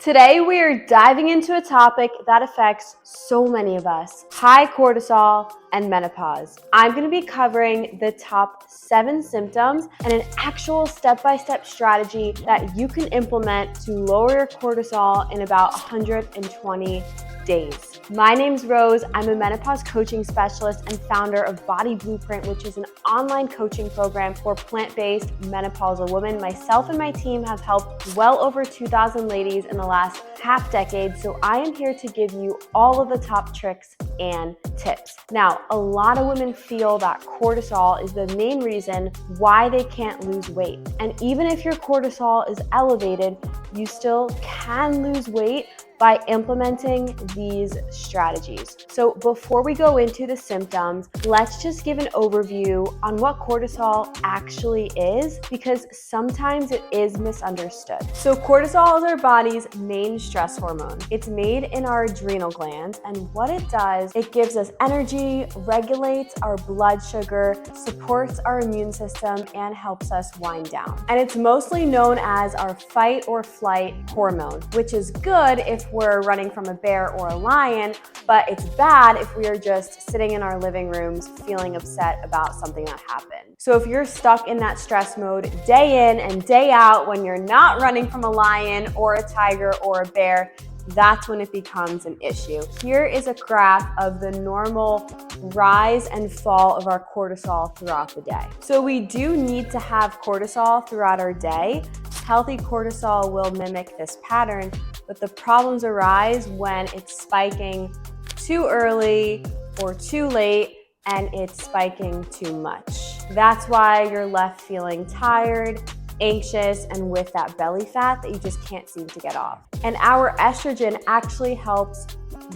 Today we are diving into a topic that affects so many of us: high cortisol and menopause. I'm going to be covering the top 7 symptoms and an actual step-by-step strategy that you can implement to lower your cortisol in about 120 days. My name's Rose. I'm a menopause coaching specialist and founder of Body Blueprint, which is an online coaching program for plant-based menopausal women. Myself and my team have helped well over 2,000 ladies in the last half decade, so I am here to give you all of the top tricks and tips. Now, a lot of women feel that cortisol is the main reason why they can't lose weight. And even if your cortisol is elevated, you still can lose weight by implementing these strategies. So before we go into the symptoms, let's just give an overview on what cortisol actually is, because sometimes it is misunderstood. So cortisol is our body's main stress hormone. It's made in our adrenal glands, and what it does, it gives us energy, regulates our blood sugar, supports our immune system, and helps us wind down. And it's mostly known as our fight or flight hormone, which is good if we're running from a bear or a lion, but it's bad if we are just sitting in our living rooms feeling upset about something that happened. So if you're stuck in that stress mode day in and day out when you're not running from a lion or a tiger or a bear, that's when it becomes an issue. Here is a graph of the normal rise and fall of our cortisol throughout the day. So we do need to have cortisol throughout our day. Healthy cortisol will mimic this pattern, but the problems arise when it's spiking too early or too late and it's spiking too much. That's why you're left feeling tired, anxious, and with that belly fat that you just can't seem to get off. And our estrogen actually helps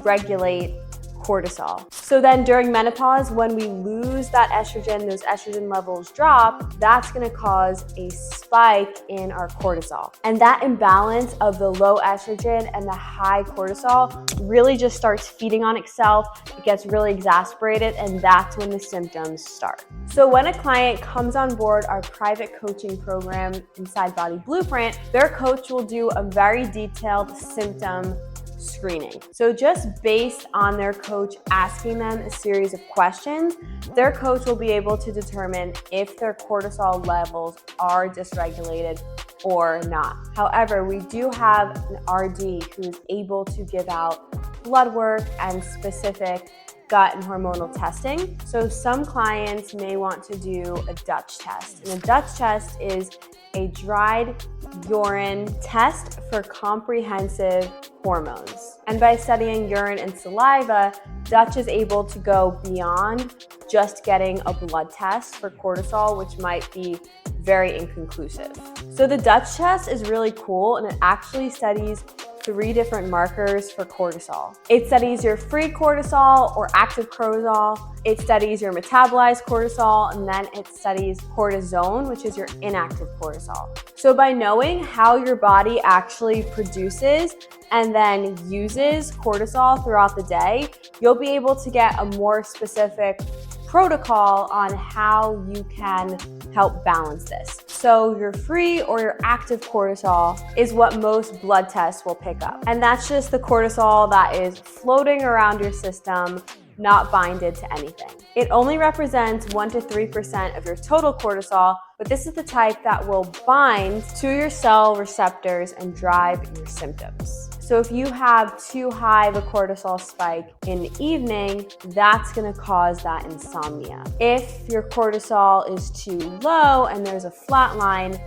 regulate cortisol. So then during menopause, when we lose that estrogen, those estrogen levels drop, that's going to cause a spike in our cortisol. And that imbalance of the low estrogen and the high cortisol really just starts feeding on itself. It gets really exacerbated, and that's when the symptoms start. So when a client comes on board our private coaching program inside Body Blueprint, their coach will do a very detailed symptom screening. So just based on their coach asking them a series of questions, their coach will be able to determine if their cortisol levels are dysregulated or not. However, we do have an RD who is able to give out blood work and specific gut and hormonal testing. So some clients may want to do a Dutch test. And a Dutch test is a dried urine test for comprehensive hormones. And by studying urine and saliva, Dutch is able to go beyond just getting a blood test for cortisol, which might be very inconclusive. So the Dutch test is really cool, and it actually studies 3 different markers for cortisol. It studies your free cortisol or active cortisol, it studies your metabolized cortisol, and then it studies cortisone, which is your inactive cortisol. So by knowing how your body actually produces and then uses cortisol throughout the day, you'll be able to get a more specific protocol on how you can help balance this. So your free or your active cortisol is what most blood tests will pick up. And that's just the cortisol that is floating around your system, not binded to anything. It only represents 1 to 3% of your total cortisol, but this is the type that will bind to your cell receptors and drive your symptoms. So if you have too high of a cortisol spike in the evening, that's gonna cause that insomnia. If your cortisol is too low and there's a flat line,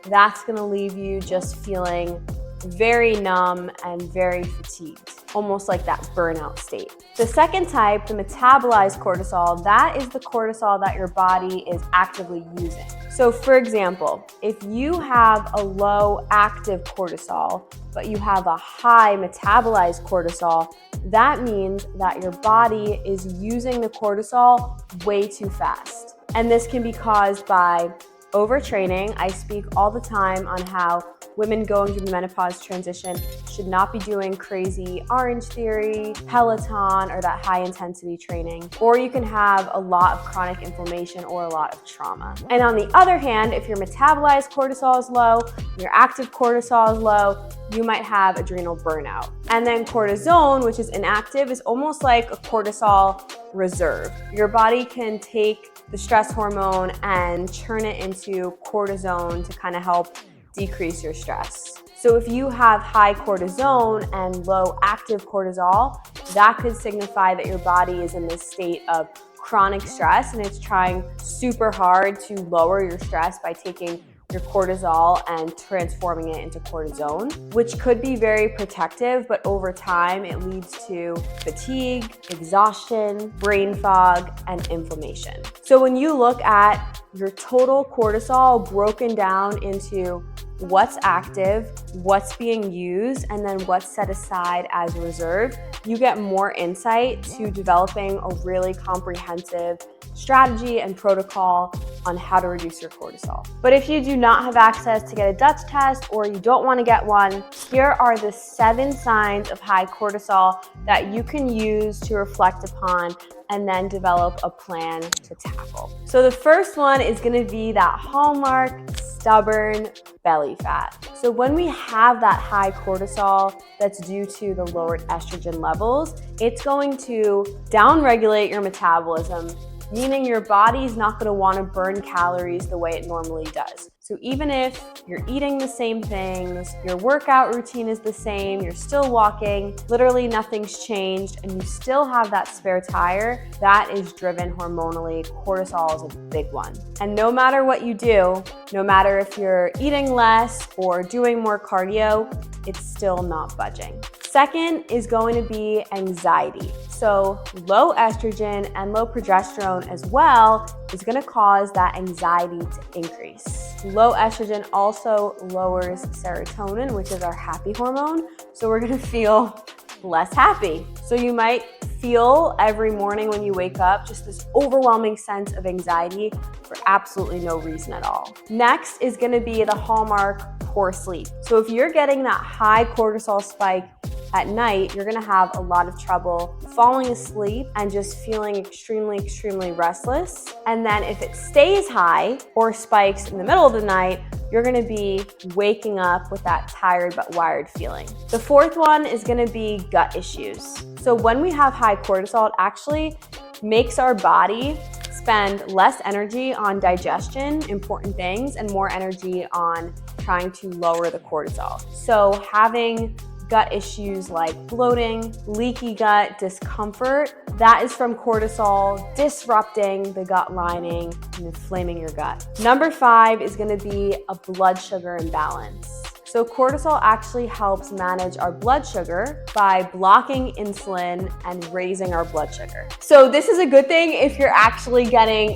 that's gonna leave you just feeling very numb and very fatigued, almost like that burnout state. The second type, the metabolized cortisol, that is the cortisol that your body is actively using. So for example, if you have a low active cortisol, but you have a high metabolized cortisol, that means that your body is using the cortisol way too fast. And this can be caused by overtraining. I speak all the time on how women going through the menopause transition should not be doing crazy Orange Theory, Peloton, or that high intensity training. Or you can have a lot of chronic inflammation or a lot of trauma. And on the other hand, if your metabolized cortisol is low, your active cortisol is low, you might have adrenal burnout. And then cortisone, which is inactive, is almost like a cortisol reserve. Your body can take the stress hormone and turn it into cortisone to kind of help decrease your stress. So if you have high cortisone and low active cortisol, that could signify that your body is in this state of chronic stress and it's trying super hard to lower your stress by taking your cortisol and transforming it into cortisone, which could be very protective, but over time it leads to fatigue, exhaustion, brain fog, and inflammation. So when you look at your total cortisol broken down into what's active, what's being used, and then what's set aside as reserve, you get more insight to developing a really comprehensive strategy and protocol on how to reduce your cortisol. But if you do not have access to get a Dutch test or you don't want to get one, here are the 7 signs of high cortisol that you can use to reflect upon and then develop a plan to tackle. So the first one is going to be that hallmark stubborn belly fat. So when we have that high cortisol that's due to the lowered estrogen levels, it's going to downregulate your metabolism, meaning your body's not going to want to burn calories the way it normally does. So even if you're eating the same things, your workout routine is the same, you're still walking, literally nothing's changed, and you still have that spare tire, that is driven hormonally. Cortisol is a big one. And no matter what you do, no matter if you're eating less or doing more cardio, it's still not budging. Second is going to be anxiety. So low estrogen and low progesterone as well is going to cause that anxiety to increase. Low estrogen also lowers serotonin, which is our happy hormone. So we're going to feel less happy. So you might feel every morning when you wake up just this overwhelming sense of anxiety for absolutely no reason at all. Next is going to be the hallmark poor sleep. So if you're getting that high cortisol spike at night, you're gonna have a lot of trouble falling asleep and just feeling extremely restless. And then if it stays high or spikes in the middle of the night, you're gonna be waking up with that tired but wired feeling. The fourth one is gonna be gut issues. So when we have high cortisol, it actually makes our body spend less energy on digestion, important things, and more energy on trying to lower the cortisol. So having gut issues like bloating, leaky gut, discomfort, that is from cortisol disrupting the gut lining and inflaming your gut. Number 5 is going to be a blood sugar imbalance. So cortisol actually helps manage our blood sugar by blocking insulin and raising our blood sugar. So this is a good thing if you're actually getting,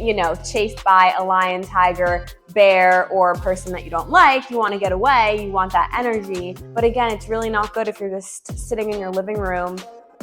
chased by a lion, tiger, bear, or a person that you don't like. You want to get away, you want that energy. But again, it's really not good if you're just sitting in your living room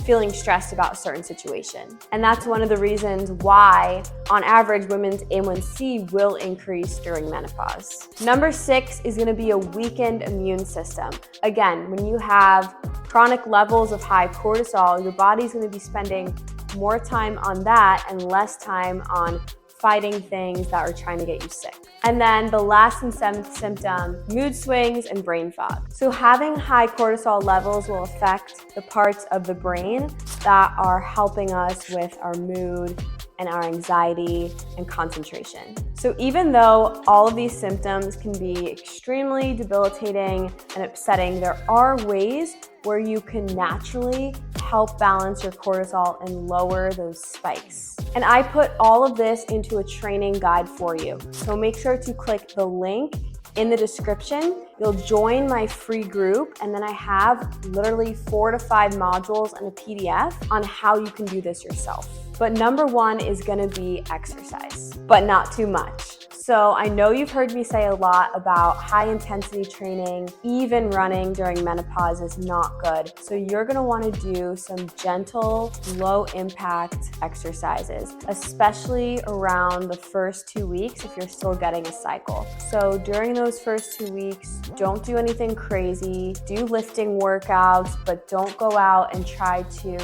feeling stressed about a certain situation. And that's one of the reasons why, on average, women's A1C will increase during menopause. Number 6 is gonna be a weakened immune system. Again, when you have chronic levels of high cortisol, your body's gonna be spending more time on that and less time on fighting things that are trying to get you sick. And then the last and 7th symptom, mood swings and brain fog. So having high cortisol levels will affect the parts of the brain that are helping us with our mood and our anxiety and concentration. So even though all of these symptoms can be extremely debilitating and upsetting, there are ways where you can naturally help balance your cortisol and lower those spikes. And I put all of this into a training guide for you. So make sure to click the link in the description. You'll join my free group, and then I have literally 4 to 5 modules and a PDF on how you can do this yourself. But number 1 is gonna be exercise, but not too much. So I know you've heard me say a lot about high intensity training, even running during menopause is not good. So you're gonna wanna do some gentle, low impact exercises, especially around the first 2 weeks if you're still getting a cycle. So during those first 2 weeks, don't do anything crazy. Do lifting workouts, but don't go out and try to,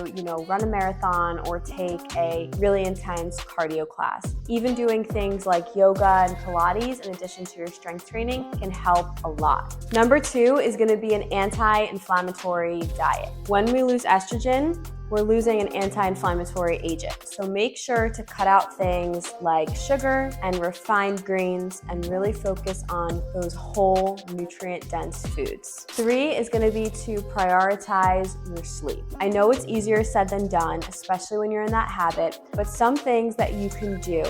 run a marathon or take a really intense cardio class. Even doing things like yoga and Pilates in addition to your strength training can help a lot. Number 2 is gonna be an anti-inflammatory diet. When we lose estrogen, we're losing an anti-inflammatory agent. So make sure to cut out things like sugar and refined grains and really focus on those whole nutrient-dense foods. 3 is gonna be to prioritize your sleep. I know it's easier said than done, especially when you're in that habit, but some things that you can do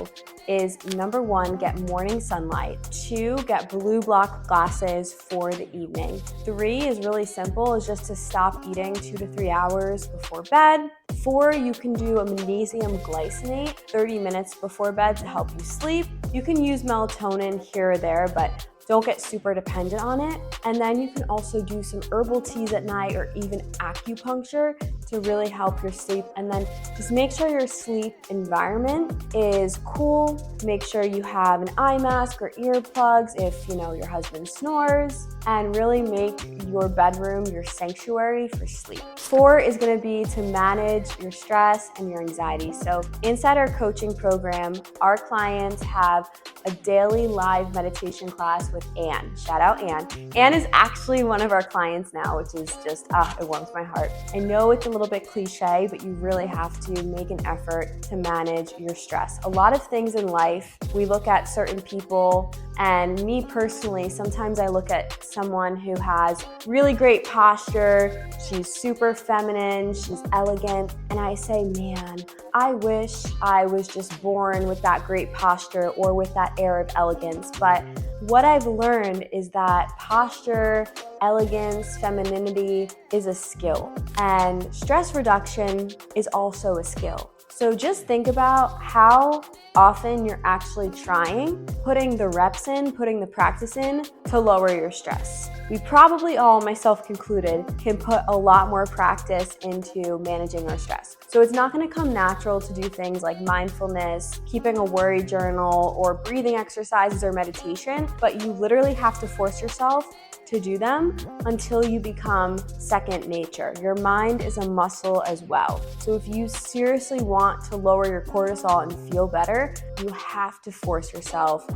is number 1, get morning sunlight. 2, get blue block glasses for the evening. 3 is really simple, is just to stop eating 2 to 3 hours before bed. 4, you can do a magnesium glycinate 30 minutes before bed to help you sleep. You can use melatonin here or there, but don't get super dependent on it. And then you can also do some herbal teas at night or even acupuncture to really help your sleep. And then just make sure your sleep environment is cool. Make sure you have an eye mask or earplugs if your husband snores, and really make your bedroom your sanctuary for sleep. 4 is gonna be to manage your stress and your anxiety. So inside our coaching program, our clients have a daily live meditation class with Anne. Shout out Anne. Anne is actually one of our clients now, which is just, it warms my heart. I know it's a little bit cliche, but you really have to make an effort to manage your stress. A lot of things in life, we look at certain people, and me personally, sometimes I look at someone who has really great posture, she's super feminine, she's elegant, and I say, man, I wish I was just born with that great posture or with that air of elegance. But what I've learned is that posture, elegance, femininity is a skill, and stress reduction is also a skill. So just think about how often you're actually trying, putting the reps in, putting the practice in to lower your stress. We probably all, myself included, can put a lot more practice into managing our stress. So it's not gonna come natural to do things like mindfulness, keeping a worry journal, or breathing exercises or meditation, but you literally have to force yourself to do them until you become second nature. Your mind is a muscle as well. So if you seriously want to lower your cortisol and feel better, you have to force yourself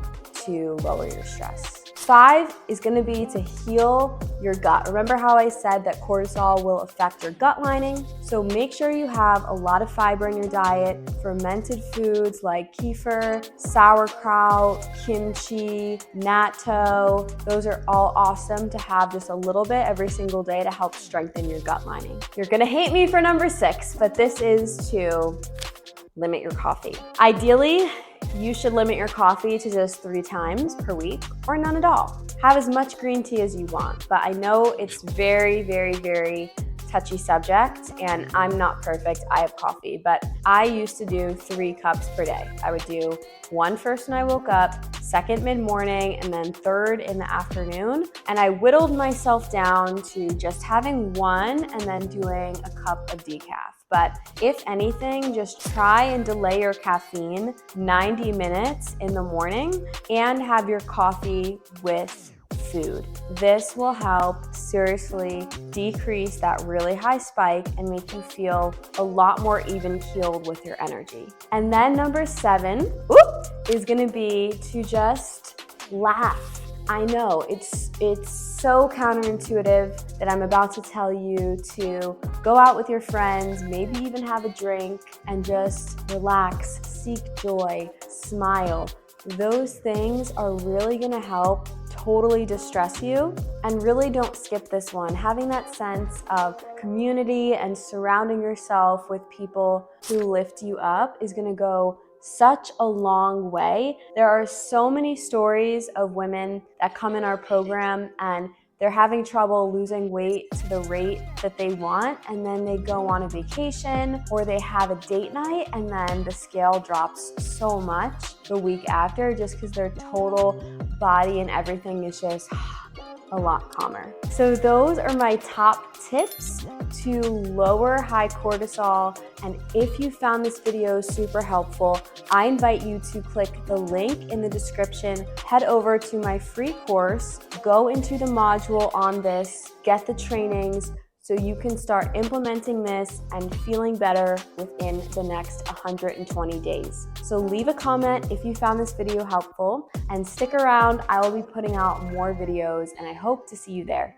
to lower your stress. 5 is gonna be to heal your gut. Remember how I said that cortisol will affect your gut lining? So make sure you have a lot of fiber in your diet, fermented foods like kefir, sauerkraut, kimchi, natto. Those are all awesome to have just a little bit every single day to help strengthen your gut lining. You're gonna hate me for number 6, but this is to limit your coffee. Ideally, you should limit your coffee to just 3 times per week or none at all. Have as much green tea as you want, but I know it's very, very, very touchy subject, and I'm not perfect. I have coffee, but I used to do 3 cups per day. I would do 1 first when I woke up, 2nd mid-morning, and then 3rd in the afternoon. And I whittled myself down to just having 1 and then doing a cup of decaf. But if anything, just try and delay your caffeine 90 minutes in the morning and have your coffee with food. This will help seriously decrease that really high spike and make you feel a lot more even keeled with your energy. And then number 7 is gonna be to just laugh. I know it's so counterintuitive that I'm about to tell you to go out with your friends, maybe even have a drink and just relax, seek joy, smile. Those things are really gonna help totally distress you. And really don't skip this one. Having that sense of community and surrounding yourself with people who lift you up is gonna go such a long way. There are so many stories of women that come in our program and they're having trouble losing weight to the rate that they want, and then they go on a vacation or they have a date night and then the scale drops so much the week after just because their total body and everything is just a lot calmer. So those are my top tips to lower high cortisol. And if you found this video super helpful, I invite you to click the link in the description, head over to my free course, go into the module on this, get the trainings, so you can start implementing this and feeling better within the next 120 days. So leave a comment if you found this video helpful and stick around. I will be putting out more videos and I hope to see you there.